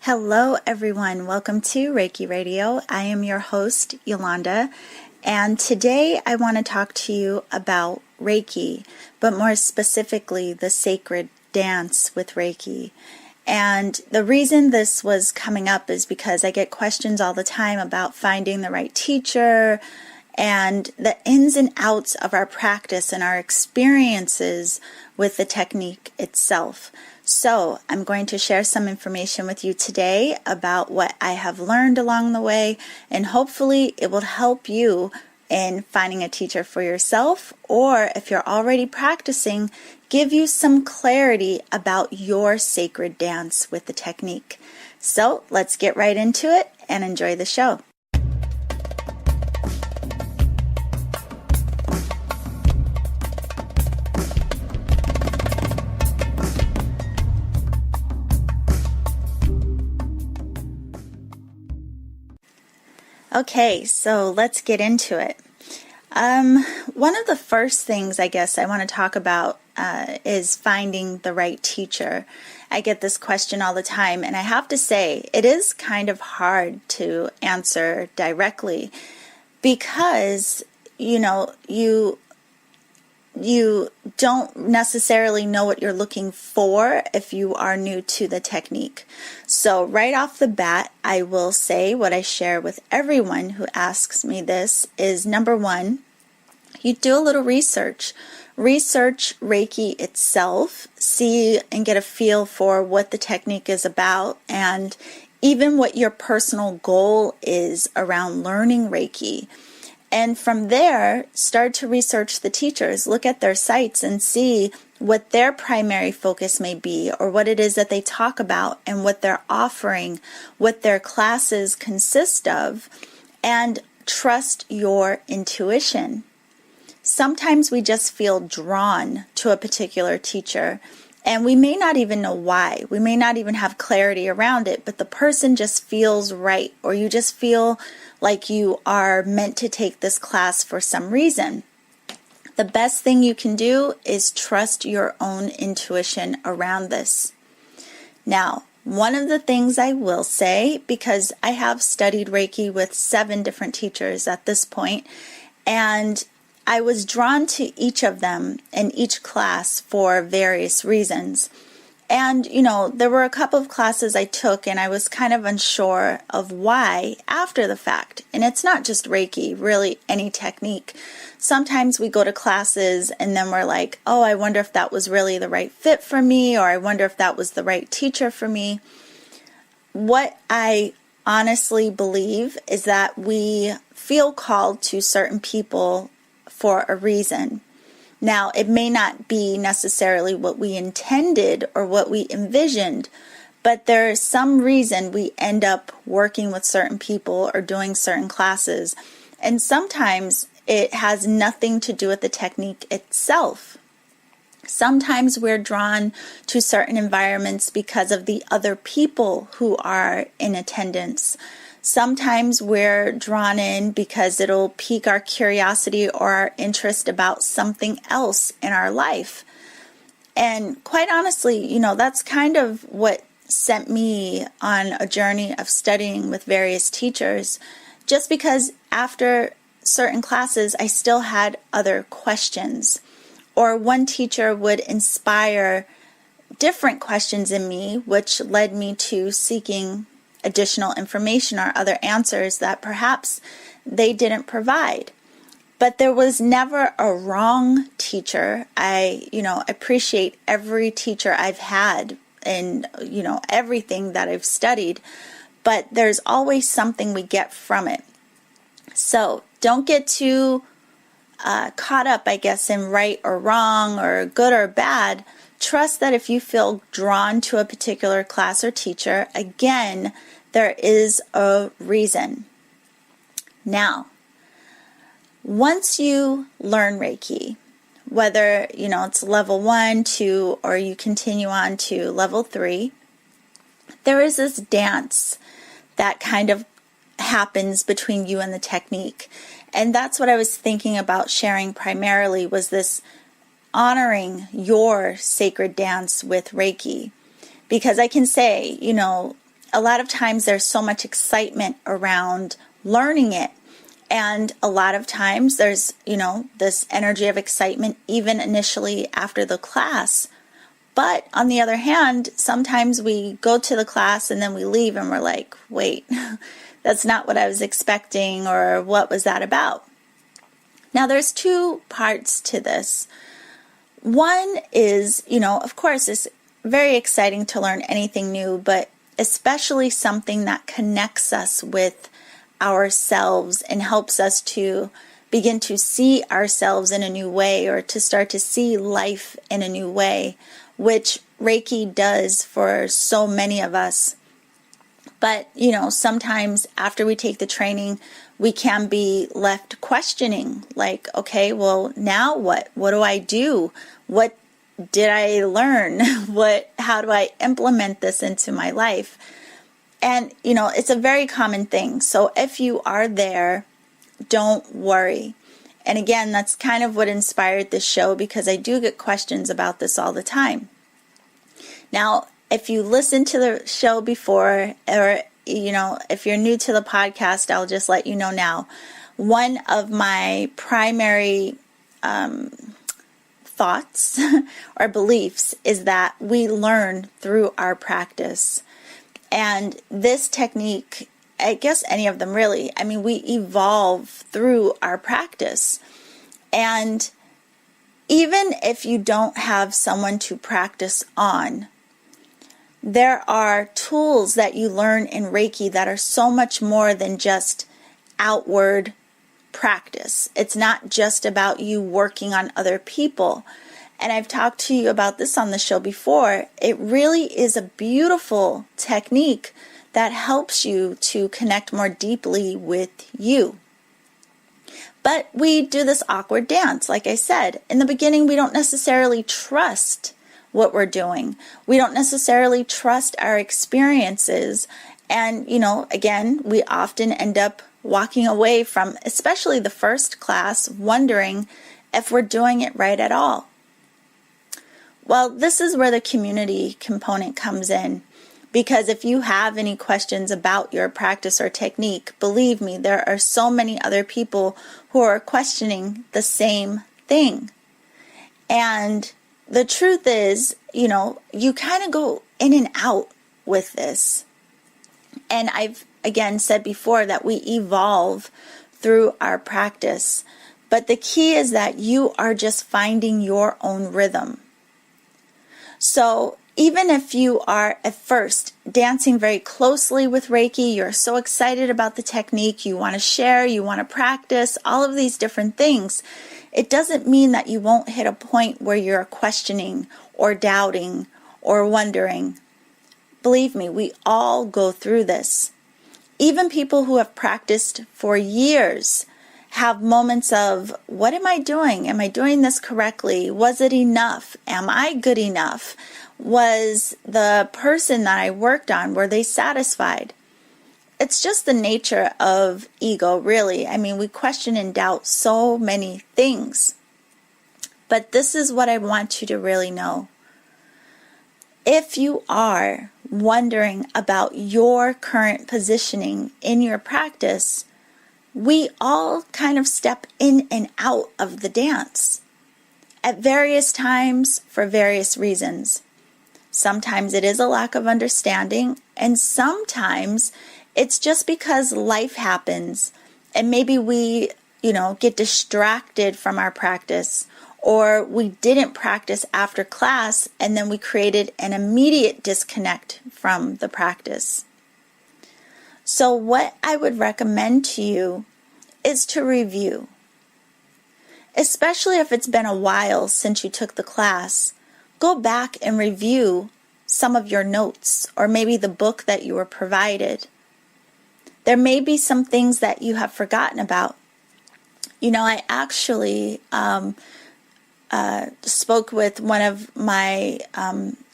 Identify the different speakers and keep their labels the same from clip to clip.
Speaker 1: Hello, everyone. Welcome to Reiki Radio. I am your host, Yolanda, and today I want to talk to you about Reiki, but more specifically, the sacred dance with Reiki. And the reason this was coming up is because I get questions all the time about finding the right teacher and the ins and outs of our practice and our experiences with the technique itself. So I'm going to share some information with you today about what I have learned along the way, and hopefully it will help you in finding a teacher for yourself, or if you're already practicing, give you some clarity about your sacred dance with the technique. So let's get right into it and enjoy the show. Okay, so let's get into it. One of the first things I guess I want to talk about is finding the right teacher. I get this question all the time, and I have to say it is kind of hard to answer directly because, you don't necessarily know what you're looking for if you are new to the technique. So right off the bat, I will say what I share with everyone who asks me this is, number one, you do a little research. Research Reiki itself, see and get a feel for what the technique is about, and even what your personal goal is around learning Reiki. And from there, start to research the teachers, look at their sites and see what their primary focus may be, or what it is that they talk about and what they're offering, what their classes consist of, and trust your intuition. Sometimes we just feel drawn to a particular teacher, and we may not even know why. We may not even have clarity around it, but the person just feels right, or you just feel like you are meant to take this class for some reason. The best thing you can do is trust your own intuition around this. Now, one of the things I will say, because I have studied Reiki with 7 different teachers at this point, and I was drawn to each of them in each class for various reasons. And, there were a couple of classes I took and I was kind of unsure of why after the fact. And it's not just Reiki, really any technique. Sometimes we go to classes and then we're like, oh, I wonder if that was really the right fit for me, or I wonder if that was the right teacher for me. What I honestly believe is that we feel called to certain people for a reason. Now, it may not be necessarily what we intended or what we envisioned, but there is some reason we end up working with certain people or doing certain classes. And sometimes it has nothing to do with the technique itself. Sometimes we're drawn to certain environments because of the other people who are in attendance. Sometimes we're drawn in because it'll pique our curiosity or our interest about something else in our life. And quite honestly, that's kind of what sent me on a journey of studying with various teachers, just because after certain classes, I still had other questions, or one teacher would inspire different questions in me, which led me to seeking additional information or other answers that perhaps they didn't provide. But there was never a wrong teacher. I appreciate every teacher I've had and, everything that I've studied, but there's always something we get from it. So don't get too caught up, I guess, in right or wrong or good or bad. Trust that if you feel drawn to a particular class or teacher, again, there is a reason. Now, once you learn Reiki, whether, it's level 1, 2, or you continue on to level 3, there is this dance that kind of happens between you and the technique. And that's what I was thinking about sharing primarily, was this honoring your sacred dance with Reiki. Because I can say, a lot of times there's so much excitement around learning it. And a lot of times there's, this energy of excitement even initially after the class. But on the other hand, sometimes we go to the class and then we leave and we're like, wait, that's not what I was expecting, or what was that about? Now, there's two parts to this. One is, of course, it's very exciting to learn anything new, but especially something that connects us with ourselves and helps us to begin to see ourselves in a new way, or to start to see life in a new way, which Reiki does for so many of us. But, sometimes after we take the training, we can be left questioning, like, okay, well, now what? What do I do? What did I learn? How do I implement this into my life? And, it's a very common thing. So if you are there, don't worry. And again, that's kind of what inspired this show, because I do get questions about this all the time. Now, if you listened to the show before, or, if you're new to the podcast, I'll just let you know now. One of my primary thoughts or beliefs is that we learn through our practice. And this technique, I guess any of them really, we evolve through our practice. And even if you don't have someone to practice on, there are tools that you learn in Reiki that are so much more than just outward practice. It's not just about you working on other people. And I've talked to you about this on the show before. It really is a beautiful technique that helps you to connect more deeply with you. But we do this awkward dance. Like I said, in the beginning, we don't necessarily trust what we're doing. We don't necessarily trust our experiences. And, again, we often end up walking away from, especially the first class, wondering if we're doing it right at all. Well, this is where the community component comes in. Because if you have any questions about your practice or technique, believe me, there are so many other people who are questioning the same thing. And the truth is, you kind of go in and out with this. And I've, again, said before that we evolve through our practice. But the key is that you are just finding your own rhythm. So even if you are at first dancing very closely with Reiki, you're so excited about the technique, you want to share, you want to practice, all of these different things, it doesn't mean that you won't hit a point where you're questioning or doubting or wondering. Believe me, we all go through this. Even people who have practiced for years have moments of, what am I doing? Am I doing this correctly? Was it enough? Am I good enough? Was the person that I worked on, were they satisfied? It's just the nature of ego, really. We question and doubt so many things. But this is what I want you to really know. If you are wondering about your current positioning in your practice, we all kind of step in and out of the dance at various times for various reasons. Sometimes it is a lack of understanding, and sometimes it's just because life happens and maybe we, get distracted from our practice, or we didn't practice after class and then we created an immediate disconnect from the practice. So what I would recommend to you is to review, especially if it's been a while since you took the class. Go back and review some of your notes, or maybe the book that you were provided. There may be some things that you have forgotten about. I actually spoke with one of my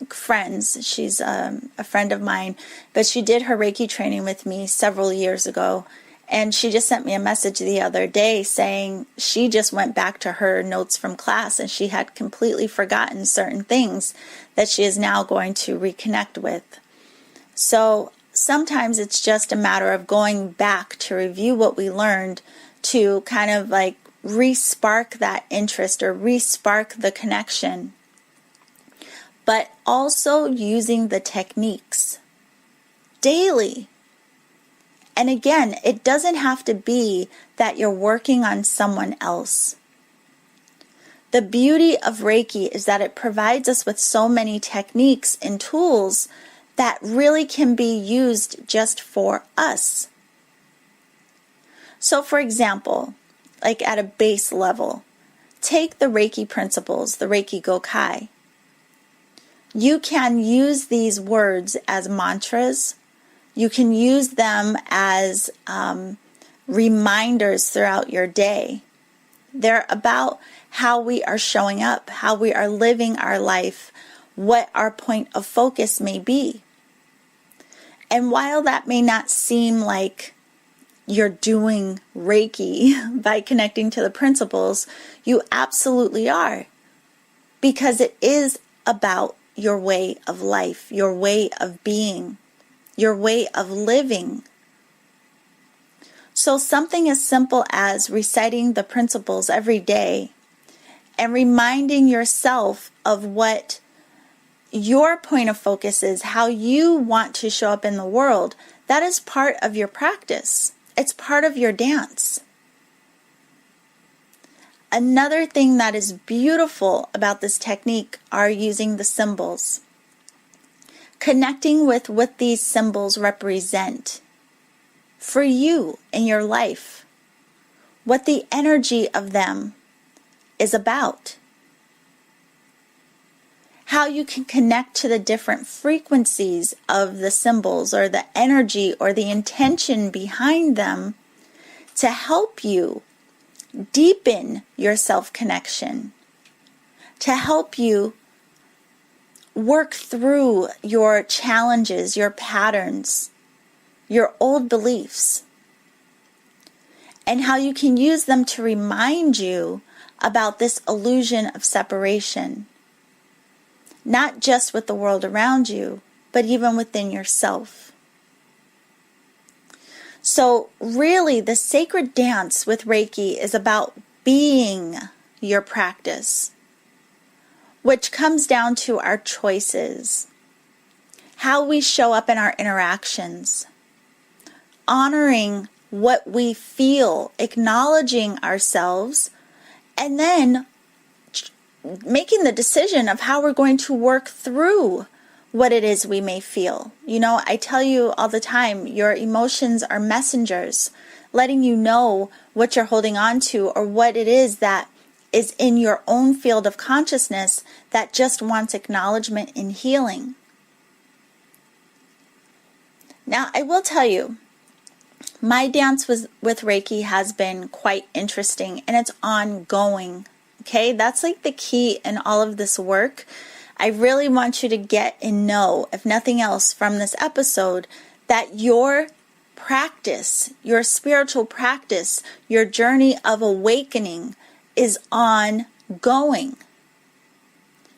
Speaker 1: friends. She's a friend of mine, but she did her Reiki training with me several years ago. And she just sent me a message the other day saying she just went back to her notes from class and she had completely forgotten certain things that she is now going to reconnect with. So sometimes it's just a matter of going back to review what we learned to kind of like re-spark that interest or re-spark the connection. But also using the techniques daily. And again, it doesn't have to be that you're working on someone else. The beauty of Reiki is that it provides us with so many techniques and tools that really can be used just for us. So for example, like at a base level, take the Reiki principles, the Reiki Gokai. You can use these words as mantras. You can use them as reminders throughout your day. They're about how we are showing up, how we are living our life, what our point of focus may be. And while that may not seem like you're doing Reiki by connecting to the principles, you absolutely are. Because it is about your way of life, your way of being, your way of living. So something as simple as reciting the principles every day and reminding yourself of what your point of focus is, how you want to show up in the world, that is part of your practice. It's part of your dance. Another thing that is beautiful about this technique are using the symbols. Connecting with what these symbols represent for you in your life. What the energy of them is about. How you can connect to the different frequencies of the symbols or the energy or the intention behind them to help you deepen your self-connection, to help you work through your challenges, your patterns, your old beliefs, and how you can use them to remind you about this illusion of separation, not just with the world around you, but even within yourself. So really, the sacred dance with Reiki is about being your practice, which comes down to our choices, how we show up in our interactions, honoring what we feel, acknowledging ourselves, and then making the decision of how we're going to work through what it is we may feel. You know, I tell you all the time, your emotions are messengers, letting you know what you're holding on to or what it is that is in your own field of consciousness that just wants acknowledgement and healing. Now, I will tell you, my dance with Reiki has been quite interesting, and it's ongoing. Okay, that's like the key in all of this work. I really want you to get and know, if nothing else from this episode, that your practice, your spiritual practice, your journey of awakening is ongoing.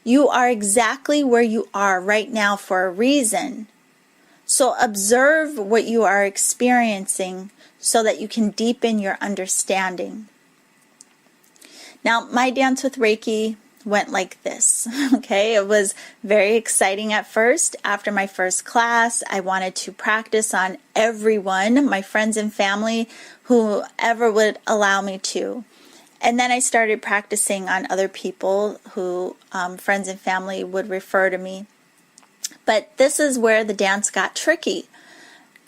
Speaker 1: You are exactly where you are right now for a reason. So observe what you are experiencing so that you can deepen your understanding. Now, my dance with Reiki went like this, okay? It was very exciting at first. After my first class, I wanted to practice on everyone, my friends and family, whoever would allow me to. And then I started practicing on other people who friends and family would refer to me. But this is where the dance got tricky.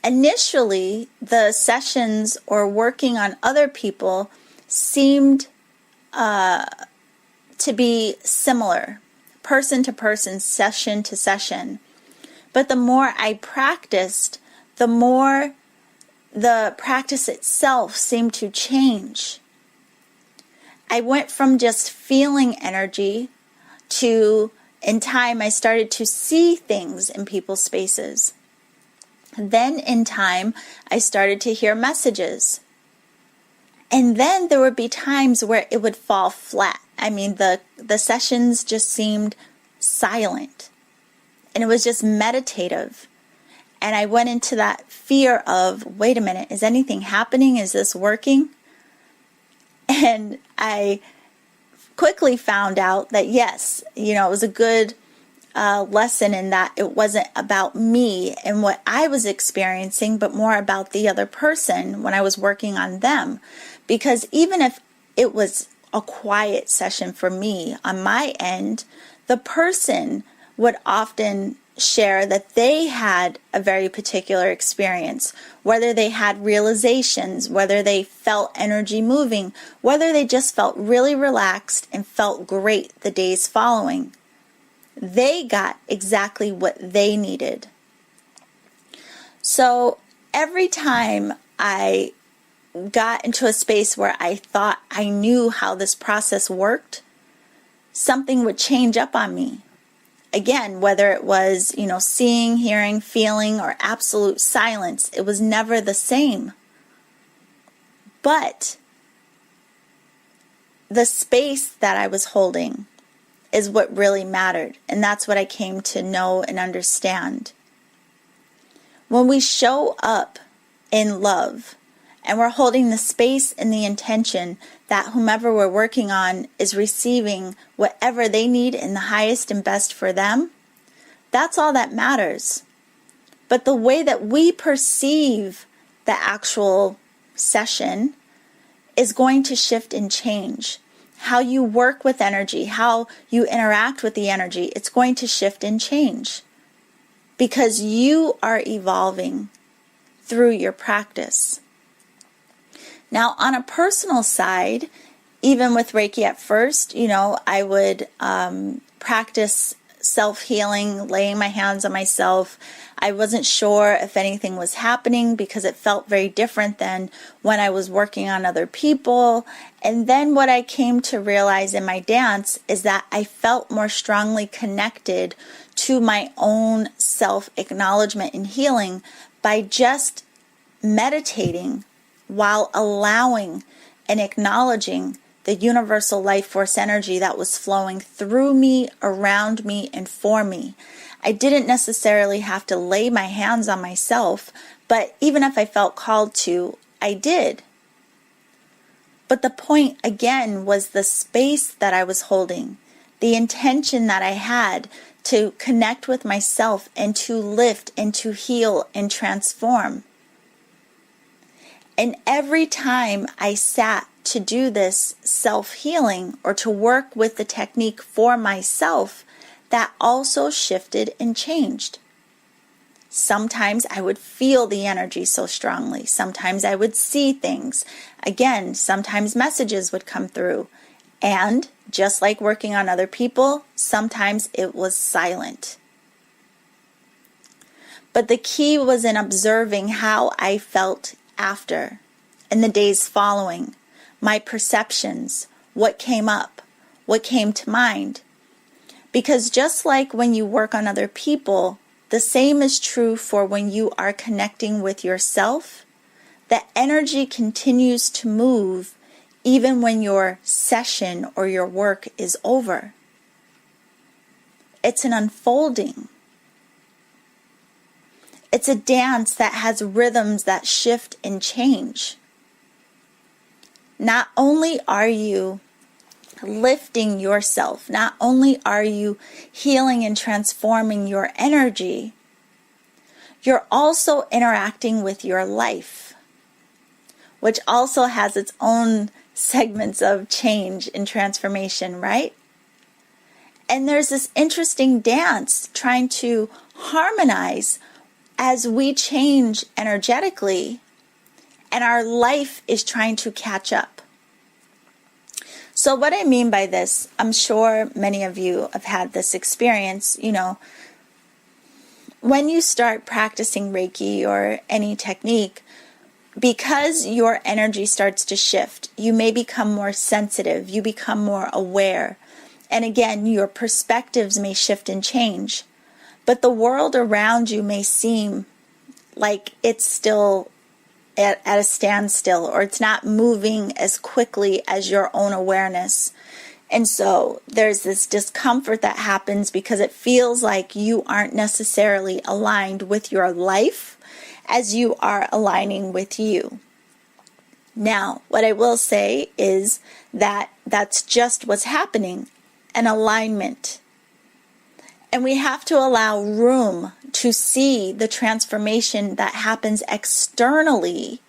Speaker 1: Initially, the sessions or working on other people seemed to be similar, person to person, session to session. But the more I practiced, the more the practice itself seemed to change. I went from just feeling energy to, in time, I started to see things in people's spaces. Then in time, I started to hear messages. And then there would be times where it would fall flat. I mean, the sessions just seemed silent. And it was just meditative. And I went into that fear of, wait a minute, is anything happening? Is this working? And I quickly found out that yes, it was a good lesson in that it wasn't about me and what I was experiencing, but more about the other person when I was working on them. Because even if it was a quiet session for me on my end, the person would often share that they had a very particular experience, whether they had realizations, whether they felt energy moving, whether they just felt really relaxed and felt great the days following. They got exactly what they needed. So every time I got into a space where I thought I knew how this process worked, something would change up on me. Again, whether it was, seeing, hearing, feeling, or absolute silence, it was never the same. But the space that I was holding is what really mattered, and that's what I came to know and understand. When we show up in love, and we're holding the space and the intention that whomever we're working on is receiving whatever they need in the highest and best for them, that's all that matters. But the way that we perceive the actual session is going to shift and change. How you work with energy, how you interact with the energy, it's going to shift and change. Because you are evolving through your practice. Now, on a personal side, even with Reiki at first, I would practice self-healing, laying my hands on myself. I wasn't sure if anything was happening because it felt very different than when I was working on other people. And then what I came to realize in my dance is that I felt more strongly connected to my own self-acknowledgement and healing by just meditating while allowing and acknowledging the universal life force energy that was flowing through me, around me, and for me. I didn't necessarily have to lay my hands on myself, but even if I felt called to, I did. But the point, again, was the space that I was holding, the intention that I had to connect with myself and to lift and to heal and transform. And every time I sat to do this self-healing or to work with the technique for myself, that also shifted and changed. Sometimes I would feel the energy so strongly. Sometimes I would see things. Again, sometimes messages would come through. And just like working on other people, sometimes it was silent. But the key was in observing how I felt after, in the days following, my perceptions, what came up, what came to mind. Because just like when you work on other people, the same is true for when you are connecting with yourself. The energy continues to move even when your session or your work is over. It's an unfolding. It's a dance that has rhythms that shift and change. Not only are you lifting yourself, not only are you healing and transforming your energy, you're also interacting with your life, which also has its own segments of change and transformation, right? And there's this interesting dance trying to harmonize as we change energetically, and our life is trying to catch up. So what I mean by this, I'm sure many of you have had this experience, when you start practicing Reiki or any technique, because your energy starts to shift, you may become more sensitive, you become more aware. And again, your perspectives may shift and change. But the world around you may seem like it's still at a standstill, or it's not moving as quickly as your own awareness. And so there's this discomfort that happens because it feels like you aren't necessarily aligned with your life as you are aligning with you. Now, what I will say is that that's just what's happening, an alignment. And we have to allow room to see the transformation that happens externally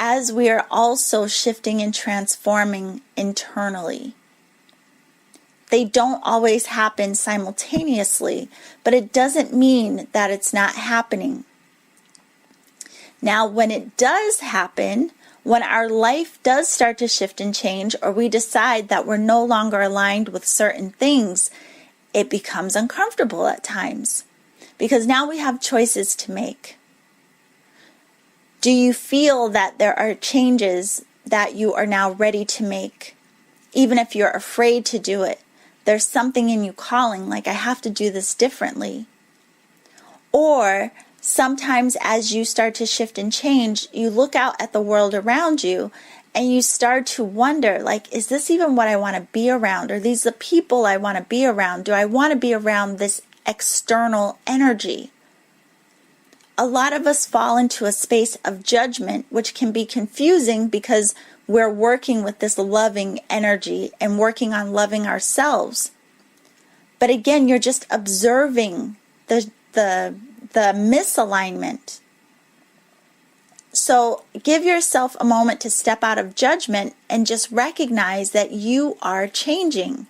Speaker 1: as we are also shifting and transforming internally. They don't always happen simultaneously, but it doesn't mean that it's not happening. Now, when it does happen, when our life does start to shift and change, or we decide that we're no longer aligned with certain things, it becomes uncomfortable at times because now we have choices to make. Do you feel that there are changes that you are now ready to make? Even if you're afraid to do it, there's something in you calling, like, I have to do this differently. Or sometimes as you start to shift and change, you look out at the world around you and you start to wonder, like, is this even what I want to be around? Are these the people I want to be around? Do I want to be around this external energy? A lot of us fall into a space of judgment, which can be confusing because we're working with this loving energy and working on loving ourselves. But again, you're just observing the misalignment. So give yourself a moment to step out of judgment and just recognize that you are changing.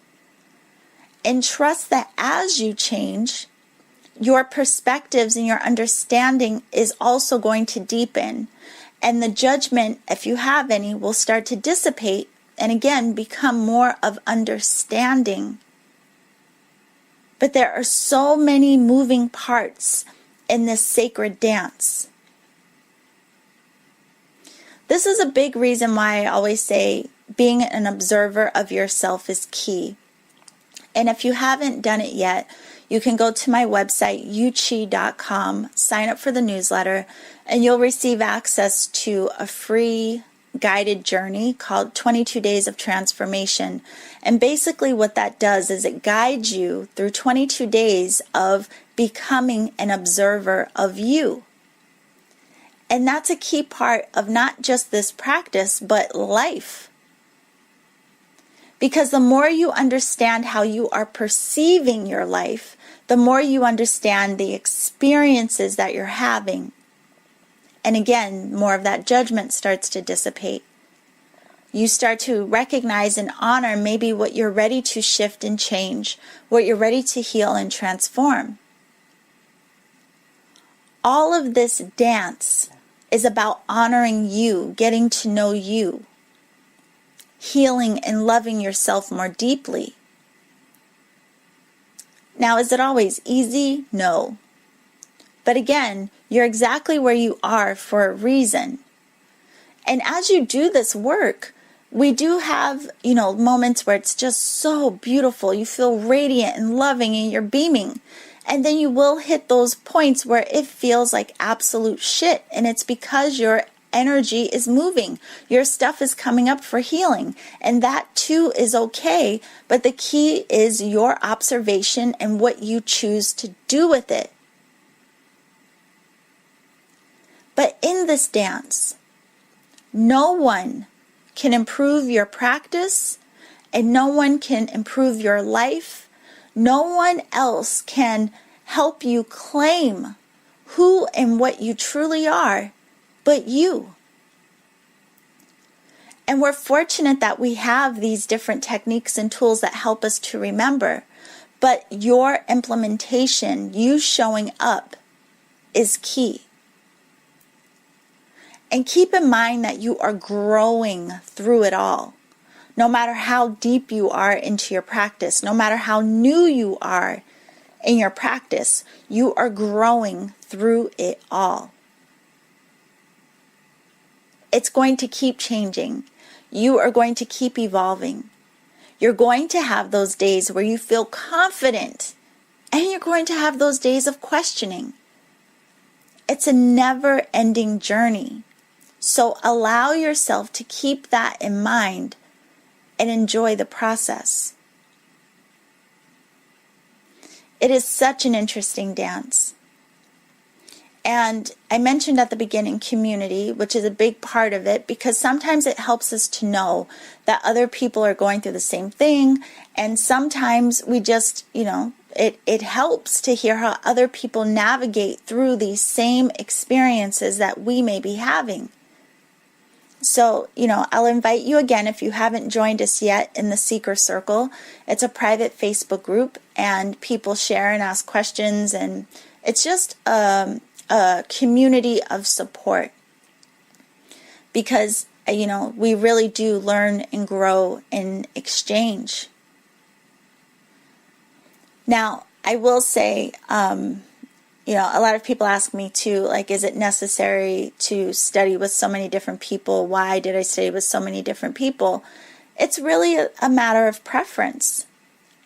Speaker 1: And trust that as you change, your perspectives and your understanding is also going to deepen. And the judgment, if you have any, will start to dissipate and again become more of understanding. But there are so many moving parts in this sacred dance. This is a big reason why I always say being an observer of yourself is key. And if you haven't done it yet, you can go to my website, yuchi.com, sign up for the newsletter, and you'll receive access to a free guided journey called 22 Days of Transformation. And basically what that does is it guides you through 22 days of becoming an observer of you. And that's a key part of not just this practice, but life. Because the more you understand how you are perceiving your life, the more you understand the experiences that you're having. And again, more of that judgment starts to dissipate. You start to recognize and honor maybe what you're ready to shift and change, what you're ready to heal and transform. All of this dance is about honoring you, getting to know you, healing and loving yourself more deeply. Now, is it always easy? No. But again, you're exactly where you are for a reason. And as you do this work, we do have, moments where it's just so beautiful. You feel radiant and loving and you're beaming. And then you will hit those points where it feels like absolute shit. And it's because your energy is moving. Your stuff is coming up for healing. And that too is okay. But the key is your observation and what you choose to do with it. But in this dance, no one can improve your practice and no one can improve your life. No one else can help you claim who and what you truly are but you. And we're fortunate that we have these different techniques and tools that help us to remember. But your implementation, you showing up, is key. And keep in mind that you are growing through it all. No matter how deep you are into your practice, no matter how new you are in your practice, you are growing through it all. It's going to keep changing. You are going to keep evolving. You're going to have those days where you feel confident, and you're going to have those days of questioning. It's a never-ending journey. So allow yourself to keep that in mind and enjoy the process. It is such an interesting dance. And I mentioned at the beginning community, which is a big part of it, because sometimes it helps us to know that other people are going through the same thing. And sometimes we just, it helps to hear how other people navigate through these same experiences that we may be having. So, I'll invite you again, if you haven't joined us yet, in the Seeker Circle. It's a private Facebook group, and people share and ask questions, and it's just a community of support, because we really do learn and grow in exchange. Now, I will say, a lot of people ask me too, like, is it necessary to study with so many different people? Why did I study with so many different people? It's really a matter of preference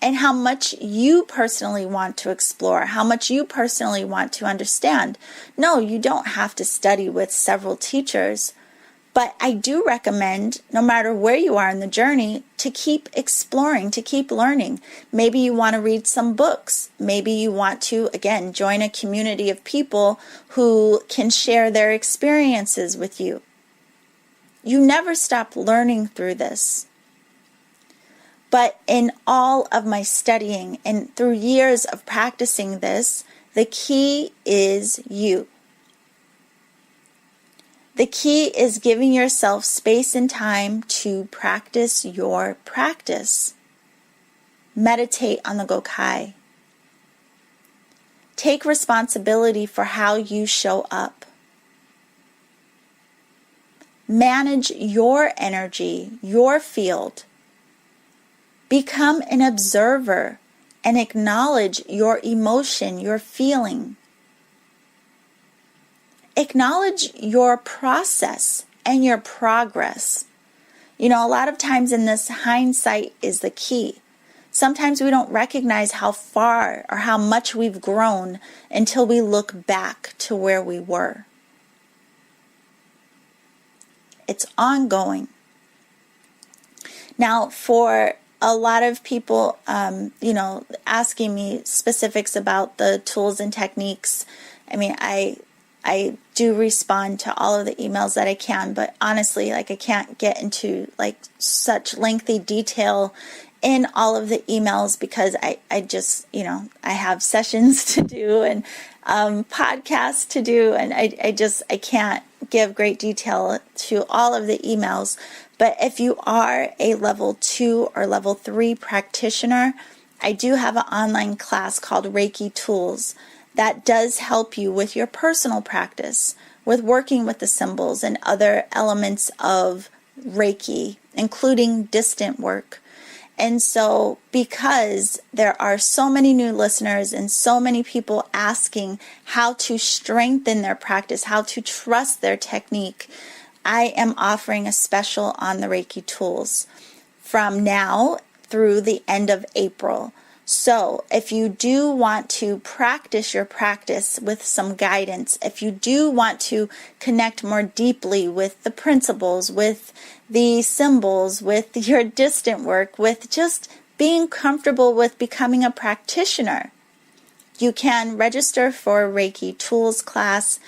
Speaker 1: and how much you personally want to explore, how much you personally want to understand. No, you don't have to study with several teachers, but I do recommend, no matter where you are in the journey, to keep exploring, to keep learning. Maybe you want to read some books. Maybe you want to, again, join a community of people who can share their experiences with you. You never stop learning through this. But in all of my studying and through years of practicing this, the key is you. The key is giving yourself space and time to practice your practice. Meditate on the Gokai. Take responsibility for how you show up. Manage your energy, your field. Become an observer and acknowledge your emotion, your feeling. Acknowledge your process and your progress. A lot of times in this, hindsight is the key. Sometimes we don't recognize how far or how much we've grown until we look back to where we were. It's ongoing. Now, for a lot of people, asking me specifics about the tools and techniques, I do respond to all of the emails that I can, but honestly, I can't get into such lengthy detail in all of the emails, because I just, I have sessions to do and podcasts to do, and I can't give great detail to all of the emails. But if you are a level 2 or level 3 practitioner, I do have an online class called Reiki Tools that does help you with your personal practice, with working with the symbols and other elements of Reiki, including distant work. And so, because there are so many new listeners and so many people asking how to strengthen their practice, how to trust their technique, I am offering a special on the Reiki Tools from now through the end of April. So if you do want to practice your practice with some guidance, if you do want to connect more deeply with the principles, with the symbols, with your distant work, with just being comfortable with becoming a practitioner, you can register for a Reiki Tools class.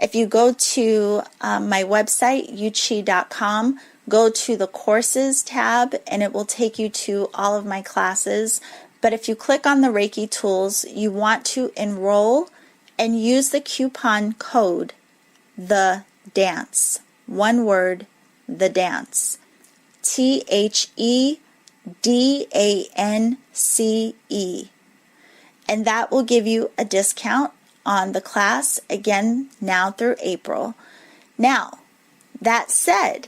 Speaker 1: If you go to my website, yuchi.com, go to the courses tab, and it will take you to all of my classes. But if you click on the Reiki Tools, you want to enroll and use the coupon code, The Dance. One word, The Dance. THEDANCE. And that will give you a discount on the class, again, now through April. Now, that said,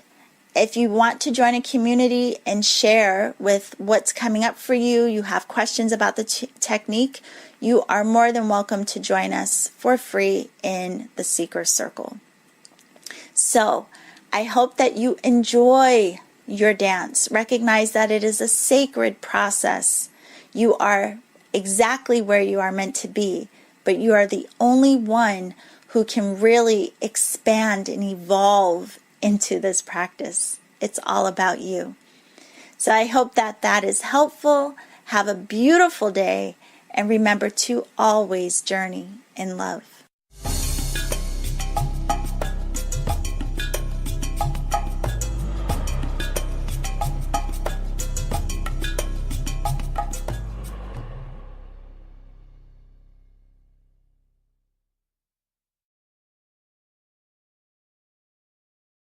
Speaker 1: if you want to join a community and share with what's coming up for you, you have questions about the technique, you are more than welcome to join us for free in the Seeker Circle. So, I hope that you enjoy your dance. Recognize that it is a sacred process. You are exactly where you are meant to be, but you are the only one who can really expand and evolve into this practice. It's all about you. So I hope that is helpful. Have a beautiful day, and remember to always journey in love.